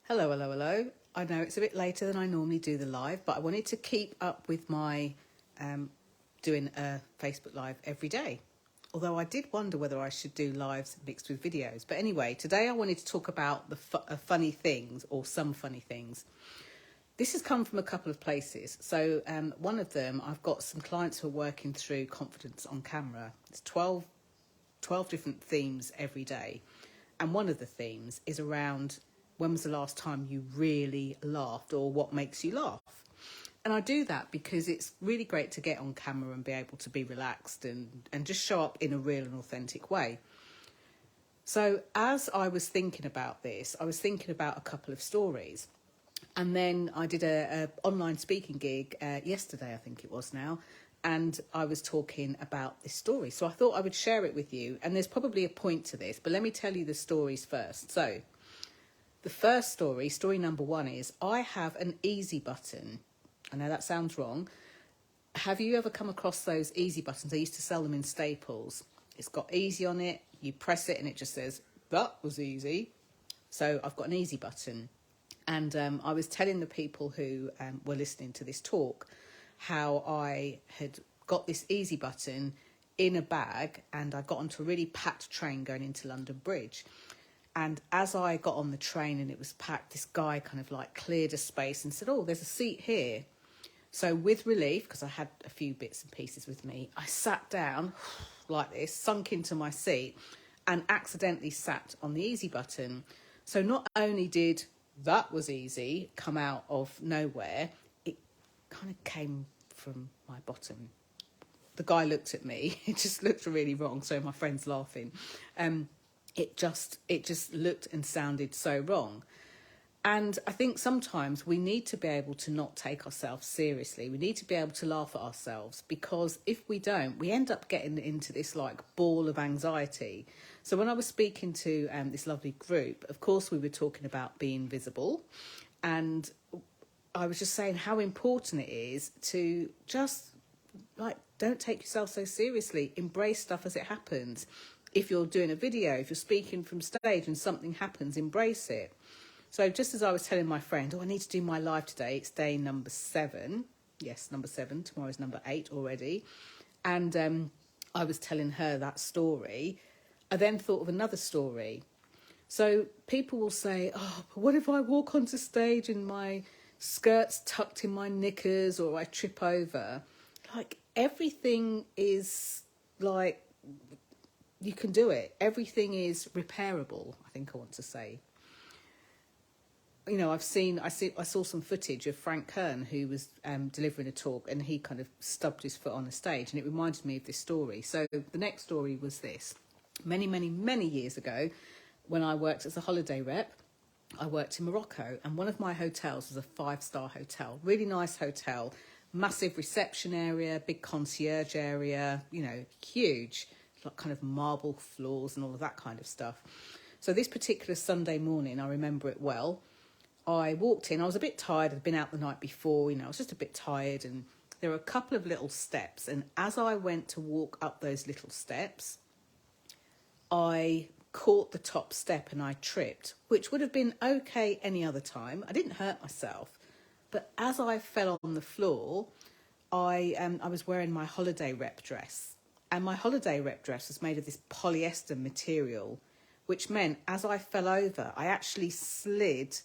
Hello, hello, hello. I know it's a bit later than I normally do the live, but I wanted to keep up with my doing a Facebook Live every day. Although I did wonder whether I should do lives mixed with videos. But anyway, today I wanted to talk about the funny things, or some funny things. This has come from a couple of places. So one of them, I've got some clients who are working through confidence on camera. It's 12 different themes every day. And one of the themes is around when was the last time you really laughed, or what makes you laugh. And I do that because it's really great to get on camera and be able to be relaxed and just show up in a real and authentic way. So as I was thinking about this, I was thinking about a couple of stories. And then I did a online speaking gig yesterday, I think it was now, and I was talking about this story. So I thought I would share it with you. And there's probably a point to this, but let me tell you the stories first. So the first story number one is, I have an easy button. I know that sounds wrong. Have you ever come across those easy buttons? I used to sell them in Staples. It's got easy on it. You press it and it just says, that was easy. So I've got an easy button. And I was telling the people who were listening to this talk how I had got this easy button in a bag, and I got onto a really packed train going into London Bridge. And as I got on the train and it was packed, this guy kind of like cleared a space and said, oh, there's a seat here. So with relief, because I had a few bits and pieces with me, I sat down like this, sunk into my seat, and accidentally sat on the easy button. So not only did that was easy come out of nowhere, it kind of came from my bottom. The guy looked at me. It just looked really wrong. So my friend's laughing. It just looked and sounded so wrong. And I think sometimes we need to be able to not take ourselves seriously. We need to be able to laugh at ourselves, because if we don't, we end up getting into this like ball of anxiety. So when I was speaking to this lovely group, of course, we were talking about being visible. And I was just saying how important it is to just like, don't take yourself so seriously. Embrace stuff as it happens. If you're doing a video, if you're speaking from stage and something happens, embrace it. So just as I was telling my friend, I need to do my live today. It's day number 7. Yes, number 7. Tomorrow's number 8 already. And I was telling her that story. I then thought of another story. So people will say, oh, but what if I walk onto stage and my skirt's tucked in my knickers, or I trip over? Like, everything is like, you can do it. Everything is repairable, I think I want to say. You know, I saw some footage of Frank Kern, who was delivering a talk, and he kind of stubbed his foot on the stage, and it reminded me of this story. So the next story was this. Many, many, many years ago, when I worked as a holiday rep, I worked in Morocco, and one of my hotels was a 5-star hotel, really nice hotel, massive reception area, big concierge area, you know, huge, like kind of marble floors and all of that kind of stuff. So this particular Sunday morning, I remember it well, I walked in. I was a bit tired. I'd been out the night before, you know, I was just a bit tired, and there were a couple of little steps. And as I went to walk up those little steps, I caught the top step and I tripped, which would have been okay any other time. I didn't hurt myself. But as I fell on the floor, I was wearing my holiday rep dress. And my holiday rep dress was made of this polyester material, which meant as I fell over, I actually slid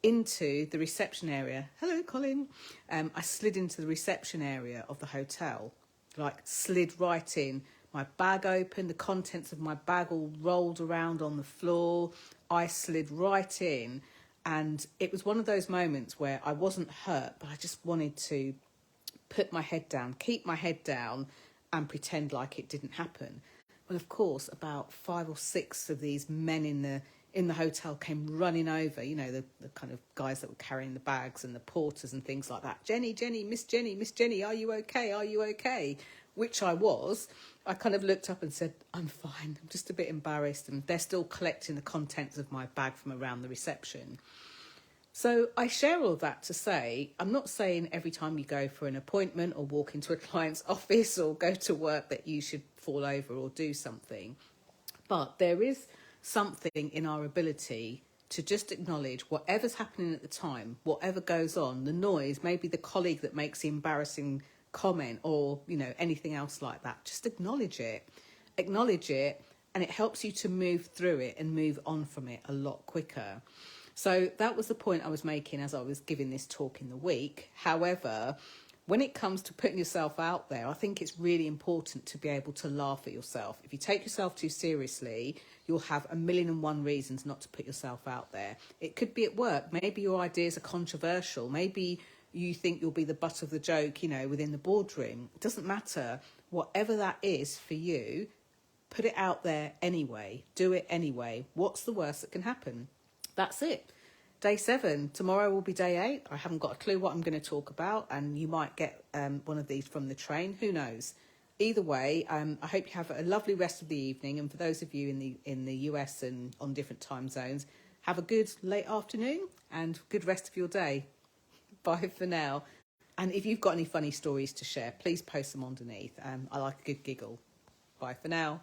into the reception area. Hello, Colin. I slid into the reception area of the hotel, like slid right in. My bag opened, the contents of my bag all rolled around on the floor. I slid right in, and it was one of those moments where I wasn't hurt, but I just wanted to put my head down, keep my head down, and pretend like it didn't happen. Well, of course, about 5 or 6 of these men in the hotel came running over, you know, the kind of guys that were carrying the bags and the porters and things like that. Jenny, Miss Jenny, are you okay? Are you okay? Which I was. I kind of looked up and said, I'm fine. I'm just a bit embarrassed. And they're still collecting the contents of my bag from around the reception. So I share all that to say, I'm not saying every time you go for an appointment or walk into a client's office or go to work that you should fall over or do something. But there is something in our ability to just acknowledge whatever's happening at the time, whatever goes on, the noise, maybe the colleague that makes the embarrassing comment, or, you know, anything else like that. Just acknowledge it, and it helps you to move through it and move on from it a lot quicker. So that was the point I was making as I was giving this talk in the week. However, when it comes to putting yourself out there, I think it's really important to be able to laugh at yourself. If you take yourself too seriously, you'll have a million and one reasons not to put yourself out there. It could be at work. Maybe your ideas are controversial. Maybe you think you'll be the butt of the joke, you know, within the boardroom. It doesn't matter. Whatever that is for you, put it out there anyway. Do it anyway. What's the worst that can happen? That's it. Day 7. Tomorrow will be day 8. I haven't got a clue what I'm going to talk about, and you might get one of these from the train. Who knows? Either way, I hope you have a lovely rest of the evening. And for those of you in the US and on different time zones, have a good late afternoon and good rest of your day. Bye for now. And if you've got any funny stories to share, please post them underneath. I like a good giggle. Bye for now.